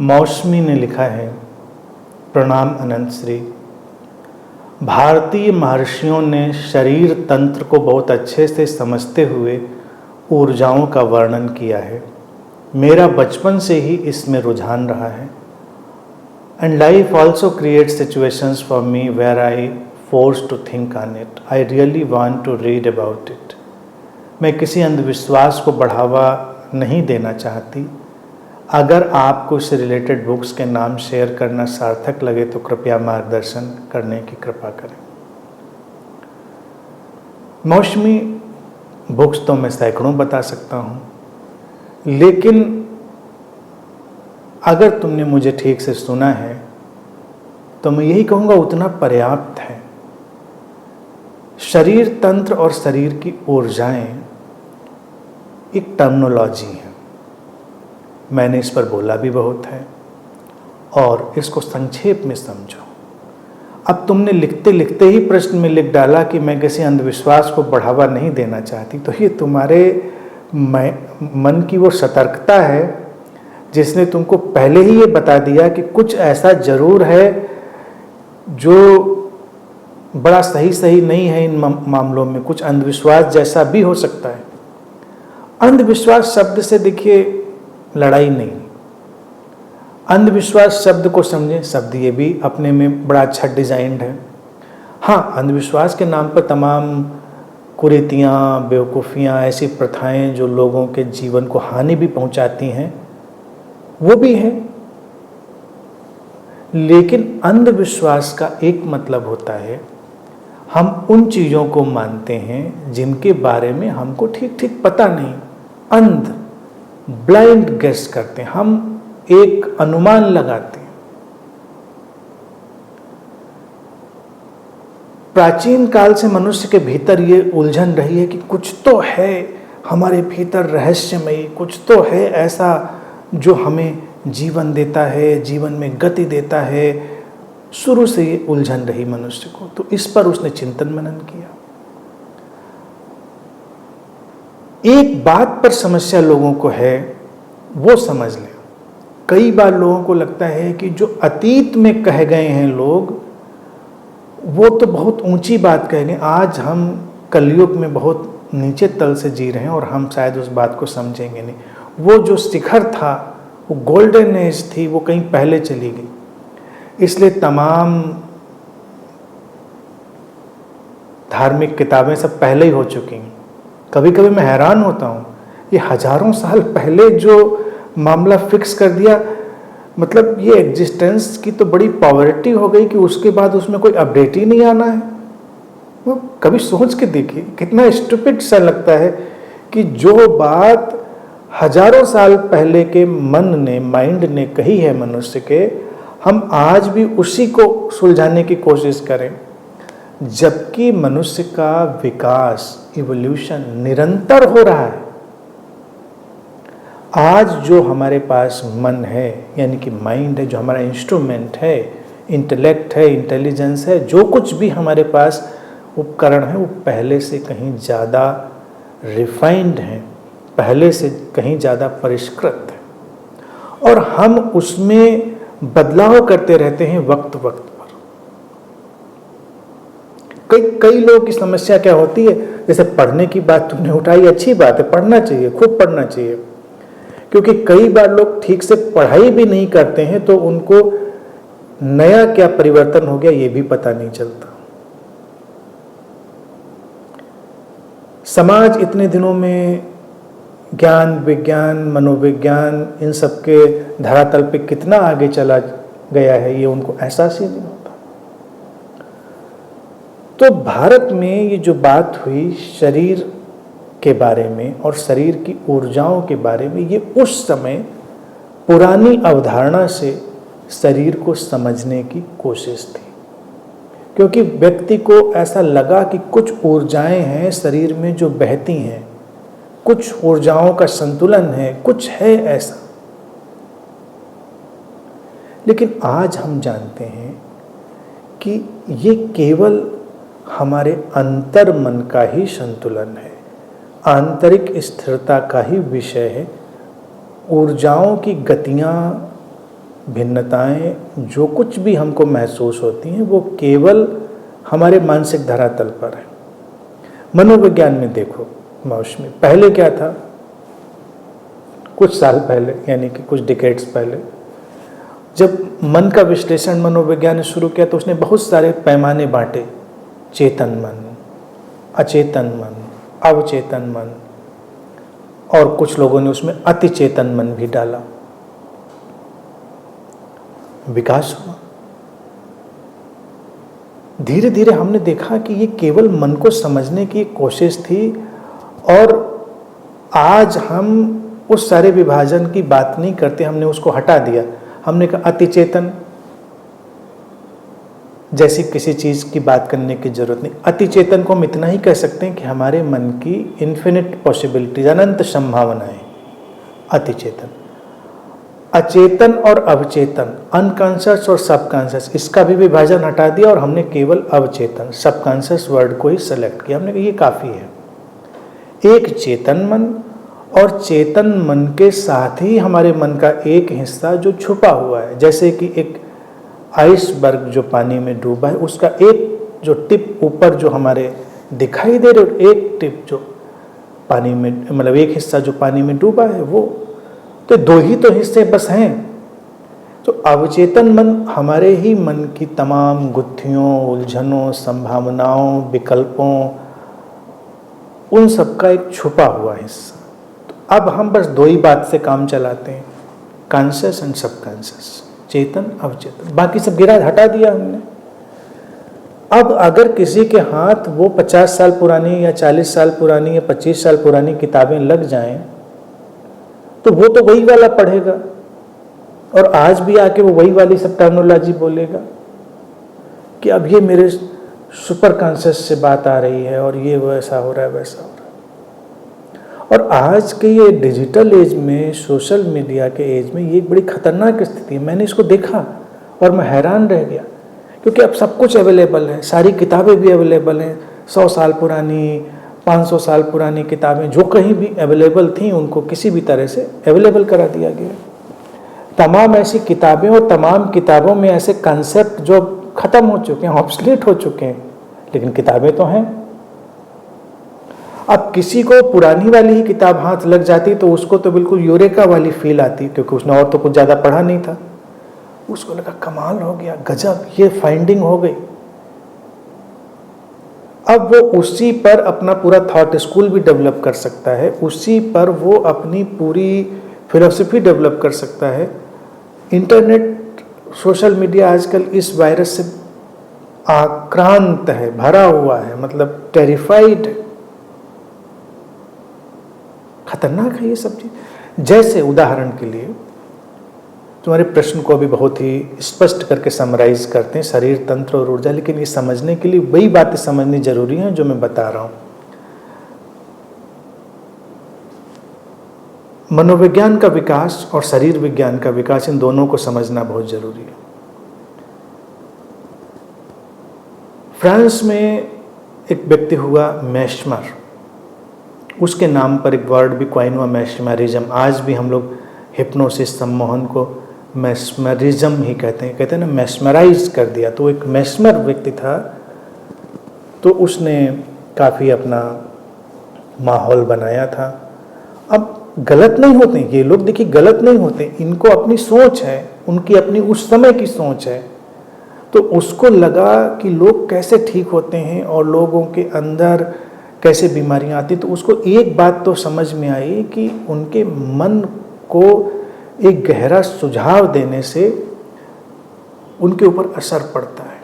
मौसमी ने लिखा है, प्रणाम अनंत श्री। भारतीय महर्षियों ने शरीर तंत्र को बहुत अच्छे से समझते हुए ऊर्जाओं का वर्णन किया है। मेरा बचपन से ही इसमें रुझान रहा है। And life also create situations for me where I force to think on it. I really want to read about it. मैं किसी अंधविश्वास को बढ़ावा नहीं देना चाहती। अगर आपको इससे रिलेटेड बुक्स के नाम शेयर करना सार्थक लगे तो कृपया मार्गदर्शन करने की कृपा करें। मौसमी बुक्स तो मैं सैकड़ों बता सकता हूँ, लेकिन अगर तुमने मुझे ठीक से सुना है तो मैं यही कहूँगा उतना पर्याप्त है। शरीर तंत्र और शरीर की ऊर्जाएं एक टर्मिनोलॉजी है। मैंने इस पर बोला भी बहुत है और इसको संक्षेप में समझो। अब तुमने लिखते लिखते ही प्रश्न में लिख डाला कि मैं किसी अंधविश्वास को बढ़ावा नहीं देना चाहती, तो ये तुम्हारे मन की वो सतर्कता है जिसने तुमको पहले ही ये बता दिया कि कुछ ऐसा जरूर है जो बड़ा सही नहीं है। इन मामलों में कुछ अंधविश्वास जैसा भी हो सकता है। अंधविश्वास शब्द से देखिए लड़ाई नहीं। अंधविश्वास शब्द को समझें, शब्द ये भी अपने में बड़ा अच्छा डिजाइन्ड है। हाँ, अंधविश्वास के नाम पर तमाम कुरीतियाँ, बेवकूफ़ियाँ, ऐसी प्रथाएं जो लोगों के जीवन को हानि भी पहुंचाती हैं वो भी है। लेकिन अंधविश्वास का एक मतलब होता है हम उन चीज़ों को मानते हैं जिनके बारे में हमको ठीक ठीक पता नहीं। अंध ब्लाइंड गेस करते हैं, हम एक अनुमान लगाते हैं। प्राचीन काल से मनुष्य के भीतर ये उलझन रही है कि कुछ तो है हमारे भीतर रहस्यमयी, कुछ तो है ऐसा जो हमें जीवन देता है, जीवन में गति देता है। शुरू से ये उलझन रही मनुष्य को, तो इस पर उसने चिंतन मनन किया। एक बात पर समस्या लोगों को है, वो समझ लें। कई बार लोगों को लगता है कि जो अतीत में कह गए हैं लोग, वो तो बहुत ऊंची बात कह गए। आज हम कलयुग में बहुत नीचे तल से जी रहे हैं और हम शायद उस बात को समझेंगे नहीं। वो जो शिखर था, वो गोल्डन एज थी, वो कहीं पहले चली गई। इसलिए तमाम धार्मिक किताबें सब पहले ही हो चुकी हैं। कभी कभी मैं हैरान होता हूँ, ये हजारों साल पहले जो मामला फिक्स कर दिया, मतलब ये एग्जिस्टेंस की तो बड़ी पॉवर्टी हो गई कि उसके बाद उसमें कोई अपडेट ही नहीं आना है। वो कभी सोच के देखिए, कितना स्टूपिड सा लगता है कि जो बात हजारों साल पहले के मन ने, माइंड ने कही है मनुष्य के, हम आज भी उसी को सुलझाने की कोशिश करें, जबकि मनुष्य का विकास, इवोल्यूशन निरंतर हो रहा है। आज जो हमारे पास मन है, यानी कि माइंड है, जो हमारा इंस्ट्रूमेंट है, इंटेलेक्ट है, इंटेलिजेंस है, जो कुछ भी हमारे पास उपकरण है, वो पहले से कहीं ज़्यादा रिफाइंड है, पहले से कहीं ज़्यादा परिष्कृत है, और हम उसमें बदलाव करते रहते हैं वक्त वक्त पर। कई लोगों की समस्या क्या होती है, जैसे पढ़ने की बात तुमने उठाई, अच्छी बात है, पढ़ना चाहिए, खूब पढ़ना चाहिए, क्योंकि कई बार लोग ठीक से पढ़ाई भी नहीं करते हैं तो उनको नया क्या परिवर्तन हो गया ये भी पता नहीं चलता। समाज इतने दिनों में ज्ञान, विज्ञान, मनोविज्ञान, इन सब के धरातल पे कितना आगे चला गया है, ये उनको एहसास ही नहीं होता। तो भारत में ये जो बात हुई शरीर के बारे में और शरीर की ऊर्जाओं के बारे में, ये उस समय पुरानी अवधारणा से शरीर को समझने की कोशिश थी, क्योंकि व्यक्ति को ऐसा लगा कि कुछ ऊर्जाएं हैं शरीर में जो बहती हैं, कुछ ऊर्जाओं का संतुलन है, कुछ है ऐसा। लेकिन आज हम जानते हैं कि ये केवल हमारे अंतर मन का ही संतुलन है, आंतरिक स्थिरता का ही विषय है। ऊर्जाओं की गतियाँ भिन्नताएं जो कुछ भी हमको महसूस होती हैं वो केवल हमारे मानसिक धरातल पर है। मनोविज्ञान में देखो मौसमी, पहले क्या था, कुछ साल पहले यानी कि कुछ डिकेड्स पहले जब मन का विश्लेषण मनोविज्ञान ने शुरू किया तो उसने बहुत सारे पैमाने बांटे, चेतन मन, अचेतन मन, अवचेतन मन, और कुछ लोगों ने उसमें अतिचेतन मन भी डाला। विकास हुआ, धीरे धीरे हमने देखा कि ये केवल मन को समझने की कोशिश थी, और आज हम उस सारे विभाजन की बात नहीं करते, हमने उसको हटा दिया। हमने कहा अतिचेतन जैसी किसी चीज़ की बात करने की जरूरत नहीं। अतिचेतन को हम इतना ही कह सकते हैं कि हमारे मन की इन्फिनिट पॉसिबिलिटीज, अनंत संभावनाएं, अतिचेतन। अचेतन और अवचेतन, अनकॉन्शियस और सबकॉन्शियस, इसका भी विभाजन हटा दिया और हमने केवल अवचेतन, सबकॉन्शियस वर्ड को ही सेलेक्ट किया। हमने कहा ये काफ़ी है। एक चेतन मन और चेतन मन के साथ ही हमारे मन का एक हिस्सा जो छुपा हुआ है, जैसे कि एक आइसबर्ग जो पानी में डूबा है, उसका एक जो टिप ऊपर जो हमारे दिखाई दे रहे, एक टिप जो पानी में, मतलब एक हिस्सा जो पानी में डूबा है, वो तो दो ही तो हिस्से बस हैं। तो अवचेतन मन हमारे ही मन की तमाम गुत्थियों, उलझनों, संभावनाओं, विकल्पों, उन सबका एक छुपा हुआ हिस्सा। तो अब हम बस दो ही बात से काम चलाते हैं, कॉन्शियस एंड सबकॉन्शियस, चेतन अवचेतन, बाकी सब गिरा हटा दिया हमने। अब अगर किसी के हाथ वो 50 साल पुरानी या 40 साल पुरानी या 25 साल पुरानी किताबें लग जाएं तो वो तो वही वाला पढ़ेगा, और आज भी आके वो वही वाली सब टर्मिनोलॉजी बोलेगा कि अब ये मेरे सुपर कॉन्शियस से बात आ रही है और ये वैसा हो रहा है, वैसा हो रहा है। और आज के ये डिजिटल एज में, सोशल मीडिया के एज में, ये एक बड़ी खतरनाक स्थिति है। मैंने इसको देखा और मैं हैरान रह गया, क्योंकि अब सब कुछ अवेलेबल है, सारी किताबें भी अवेलेबल हैं। 100 साल पुरानी, 500 साल पुरानी किताबें जो कहीं भी अवेलेबल थी, उनको किसी भी तरह से अवेलेबल करा दिया गया। तमाम ऐसी किताबें और तमाम किताबों में ऐसे कंसेप्ट जो खत्म हो चुके हैं, ऑब्सोलीट हो चुके हैं, लेकिन किताबें तो हैं। अब किसी को पुरानी वाली ही किताब हाथ लग जाती तो उसको तो बिल्कुल यूरेका वाली फील आती, क्योंकि उसने और तो कुछ ज़्यादा पढ़ा नहीं था। उसको लगा कमाल हो गया, गजब, ये फाइंडिंग हो गई। अब वो उसी पर अपना पूरा थॉट स्कूल भी डेवलप कर सकता है, उसी पर वो अपनी पूरी फिलॉसफी डेवलप कर सकता है। इंटरनेट, सोशल मीडिया आजकल इस वायरस से आक्रांत है, भरा हुआ है, मतलब टेरिफाइड है, खतरनाक है ये सब चीज। जैसे उदाहरण के लिए तुम्हारे प्रश्न को अभी बहुत ही स्पष्ट करके समराइज करते हैं, शरीर, तंत्र और ऊर्जा, लेकिन ये समझने के लिए वही बातें समझनी जरूरी हैं जो मैं बता रहा हूं। मनोविज्ञान का विकास और शरीर विज्ञान का विकास, इन दोनों को समझना बहुत जरूरी है। फ्रांस में एक व्यक्ति हुआ मैस्मर, उसके नाम पर एक वर्ड भी क्वाइन हुआ, मैस्मरिज्म। आज भी हम लोग हिप्नोसिस, सम्मोहन को मैस्मरिज्म ही कहते हैं ना, मैस्मराइज कर दिया। तो एक मैस्मर व्यक्ति था, तो उसने काफ़ी अपना माहौल बनाया था। अब गलत नहीं होते ये लोग, देखिए गलत नहीं होते, इनको अपनी सोच है, उनकी अपनी उस समय की सोच है। तो उसको लगा कि लोग कैसे ठीक होते हैं और लोगों के अंदर कैसे बीमारियां आती, तो उसको एक बात तो समझ में आई कि उनके मन को एक गहरा सुझाव देने से उनके ऊपर असर पड़ता है।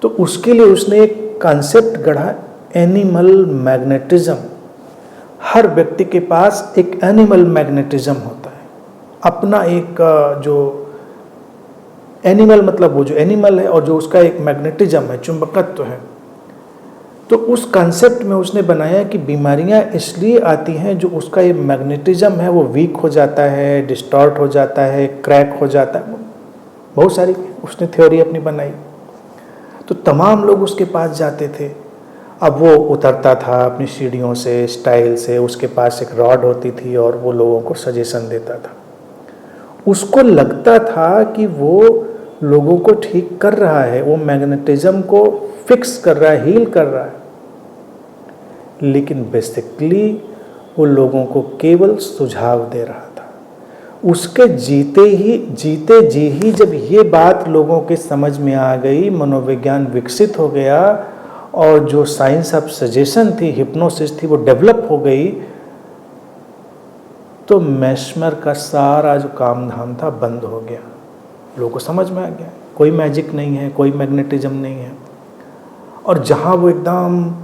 तो उसके लिए उसने एक कॉन्सेप्ट गढ़ा, एनिमल मैग्नेटिज्म। हर व्यक्ति के पास एक एनिमल मैग्नेटिज्म होता है, अपना एक जो एनिमल, मतलब वो जो एनिमल है और जो उसका एक मैग्नेटिज्म है, चुंबकत्व है। तो उस कॉन्सेप्ट में उसने बनाया कि बीमारियां इसलिए आती हैं जो उसका ये मैग्नेटिज्म है वो वीक हो जाता है, डिस्टॉर्ट हो जाता है, क्रैक हो जाता है, बहुत सारी उसने थ्योरी अपनी बनाई। तो तमाम लोग उसके पास जाते थे। अब वो उतरता था अपनी सीढ़ियों से, स्टाइल से, उसके पास एक रॉड होती थी और वो लोगों को सजेशन देता था। उसको लगता था कि वो लोगों को ठीक कर रहा है, वो मैग्नेटिज्म को फिक्स कर रहा है, हील कर रहा है, लेकिन बेसिकली वो लोगों को केवल सुझाव दे रहा था। उसके जीते जी ही जब ये बात लोगों के समझ में आ गई, मनोविज्ञान विकसित हो गया और जो साइंस ऑफ सजेशन थी, हिप्नोसिस थी, वो डेवलप हो गई, तो मैस्मर का सारा जो काम धाम था बंद हो गया। लोगों को समझ में आ गया कोई मैजिक नहीं है, कोई मैग्नेटिज्म नहीं है। और जहाँ वो एकदम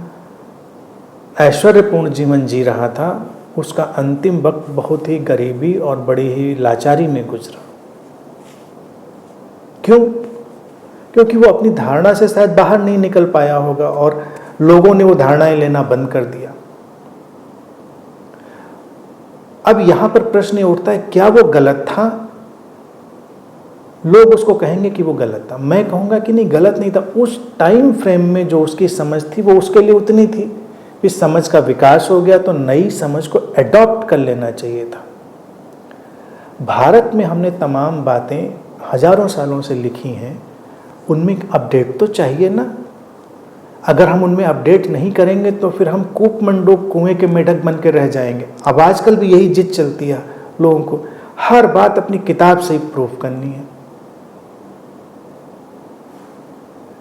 ऐश्वर्यपूर्ण जीवन जी रहा था, उसका अंतिम वक्त बहुत ही गरीबी और बड़ी ही लाचारी में गुजरा। क्यों? क्योंकि वो अपनी धारणा से शायद बाहर नहीं निकल पाया होगा और लोगों ने वो धारणाएं लेना बंद कर दिया। अब यहां पर प्रश्न ये उठता है, क्या वो गलत था? लोग उसको कहेंगे कि वो गलत था, मैं कहूंगा कि नहीं, गलत नहीं था। उस टाइम फ्रेम में जो उसकी समझ थी वो उसके लिए उतनी थी। इस समझ का विकास हो गया तो नई समझ को एडॉप्ट कर लेना चाहिए था। भारत में हमने तमाम बातें हजारों सालों से लिखी हैं, उनमें अपडेट तो चाहिए ना। अगर हम उनमें अपडेट नहीं करेंगे तो फिर हम कूप मंडूक कुएं के मेढक बन के रह जाएंगे। अब आजकल भी यही जिद चलती है लोगों को, हर बात अपनी किताब से ही प्रूफ करनी है।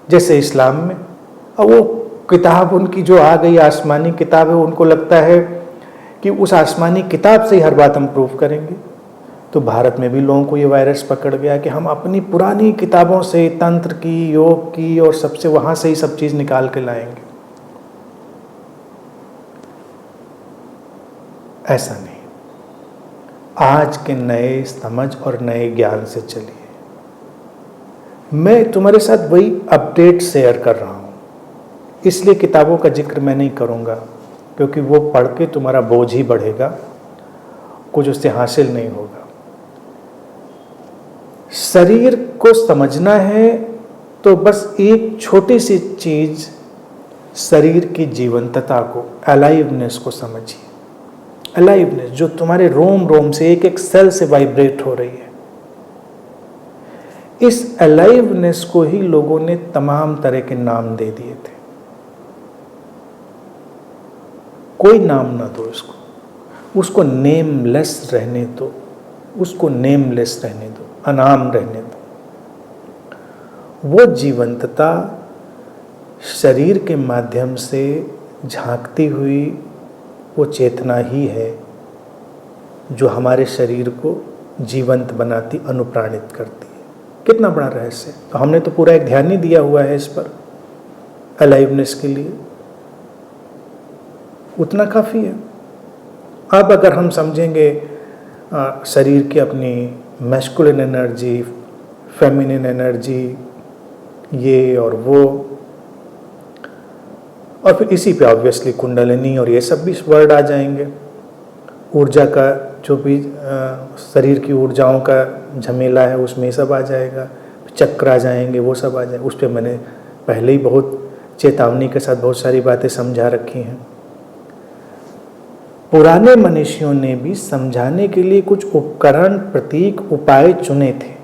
जैसे इस्लाम में, अब वो किताब उनकी जो आ गई आसमानी किताब है, उनको लगता है कि उस आसमानी किताब से ही हर बात हम प्रूफ करेंगे। तो भारत में भी लोगों को ये वायरस पकड़ गया कि हम अपनी पुरानी किताबों से, तंत्र की, योग की और सबसे, वहां से ही सब चीज निकाल के लाएंगे। ऐसा नहीं, आज के नए समझ और नए ज्ञान से चलिए। मैं तुम्हारे साथ वही अपडेट शेयर कर रहा हूं, इसलिए किताबों का जिक्र मैं नहीं करूंगा, क्योंकि वो पढ़ के तुम्हारा बोझ ही बढ़ेगा, कुछ उससे हासिल नहीं होगा। शरीर को समझना है तो बस एक छोटी सी चीज, शरीर की जीवंतता को, अलाइवनेस को समझिए। अलाइवनेस जो तुम्हारे रोम रोम से, एक एक सेल से वाइब्रेट हो रही है। इस अलाइवनेस को ही लोगों ने तमाम तरह के नाम दे दिए थे। कोई नाम ना दो उसको नेमलेस रहने दो, उसको नेमलेस रहने दो, अनाम रहने दो। वो जीवंतता शरीर के माध्यम से झांकती हुई वो चेतना ही है जो हमारे शरीर को जीवंत बनाती, अनुप्राणित करती है। कितना बड़ा रहस्य। तो हमने तो पूरा एक ध्यान ही दिया हुआ है इस पर, अलाइवनेस के लिए, उतना काफ़ी है। अब अगर हम समझेंगे शरीर की अपनी मैस्कुलिन एनर्जी, फेमिनिन एनर्जी, ये और वो, और फिर इसी पे ऑब्वियसली कुंडलिनी और ये सब भी वर्ड आ जाएंगे। ऊर्जा का जो भी शरीर की ऊर्जाओं का झमेला है उसमें सब आ जाएगा, चक्र आ जाएंगे, वो सब आ जाएगा। उस पर मैंने पहले ही बहुत चेतावनी के साथ बहुत सारी बातें समझा रखी हैं। पुराने मनीषियों ने भी समझाने के लिए कुछ उपकरण, प्रतीक, उपाय चुने थे।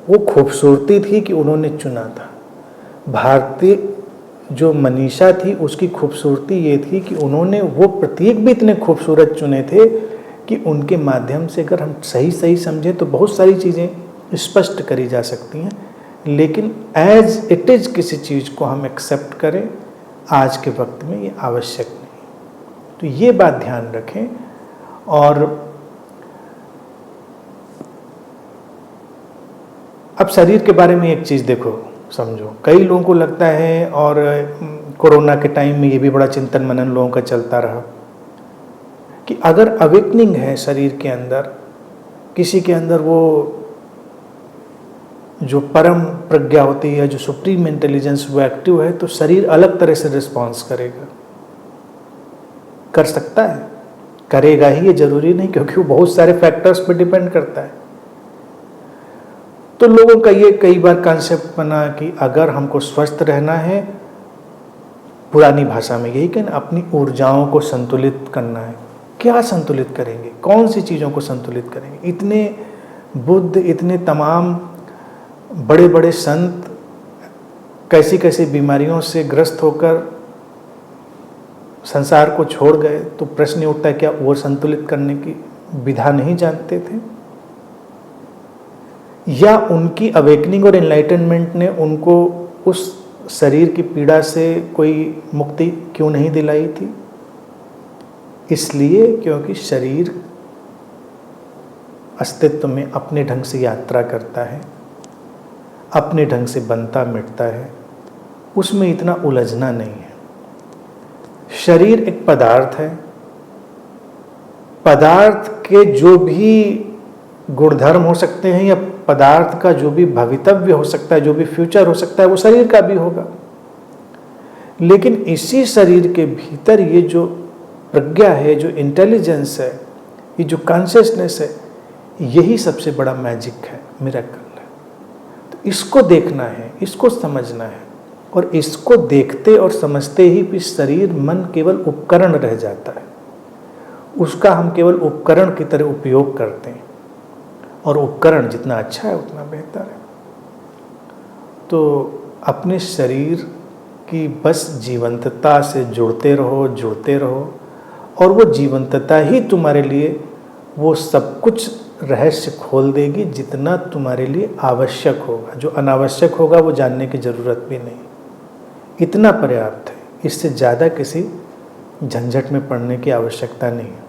वो खूबसूरती थी कि उन्होंने चुना था। भारतीय जो मनीषा थी उसकी खूबसूरती ये थी कि उन्होंने वो प्रतीक भी इतने खूबसूरत चुने थे कि उनके माध्यम से अगर हम सही सही समझें तो बहुत सारी चीज़ें स्पष्ट करी जा सकती हैं। लेकिन एज इट इज़ किसी चीज़ को हम एक्सेप्ट करें, आज के वक्त में ये आवश्यक नहीं। तो ये बात ध्यान रखें। और अब शरीर के बारे में एक चीज़ देखो, समझो, कई लोगों को लगता है, और कोरोना के टाइम में ये भी बड़ा चिंतन मनन लोगों का चलता रहा, कि अगर अवेकनिंग है शरीर के अंदर, किसी के अंदर वो जो परम प्रज्ञा होती है, जो सुप्रीम इंटेलिजेंस वो एक्टिव है, तो शरीर अलग तरह से रिस्पॉन्स करेगा। कर सकता है, करेगा ही, ये जरूरी नहीं, क्योंकि वो बहुत सारे फैक्टर्स पर डिपेंड करता है। तो लोगों का ये कई बार कॉन्सेप्ट बना कि अगर हमको स्वस्थ रहना है, पुरानी भाषा में यही कहना, अपनी ऊर्जाओं को संतुलित करना है। क्या संतुलित करेंगे, कौन सी चीज़ों को संतुलित करेंगे। इतने बुद्ध, इतने तमाम बड़े बड़े संत कैसी कैसी बीमारियों से ग्रस्त होकर संसार को छोड़ गए, तो प्रश्न ये उठता है क्या वो संतुलित करने की विधा नहीं जानते थे, या उनकी अवेकनिंग और एनलाइटनमेंट ने उनको उस शरीर की पीड़ा से कोई मुक्ति क्यों नहीं दिलाई थी। इसलिए क्योंकि शरीर अस्तित्व में अपने ढंग से यात्रा करता है, अपने ढंग से बनता मिटता है, उसमें इतना उलझना नहीं है। शरीर एक पदार्थ है, पदार्थ के जो भी गुणधर्म हो सकते हैं या पदार्थ का जो भी भवितव्य हो सकता है, जो भी फ्यूचर हो सकता है, वो शरीर का भी होगा। लेकिन इसी शरीर के भीतर ये जो प्रज्ञा है, जो इंटेलिजेंस है, ये जो कॉन्शियसनेस है, यही सबसे बड़ा मैजिक है, मिरेकल है। तो इसको देखना है, इसको समझना है, और इसको देखते और समझते ही भी शरीर मन केवल उपकरण रह जाता है। उसका हम केवल उपकरण की तरह उपयोग करते हैं, और उपकरण जितना अच्छा है उतना बेहतर है। तो अपने शरीर की बस जीवंतता से जुड़ते रहो, और वो जीवंतता ही तुम्हारे लिए वो सब कुछ रहस्य खोल देगी जितना तुम्हारे लिए आवश्यक होगा। जो अनावश्यक होगा वो जानने की ज़रूरत भी नहीं, इतना पर्याप्त है। इससे ज़्यादा किसी झंझट में पड़ने की आवश्यकता नहीं है।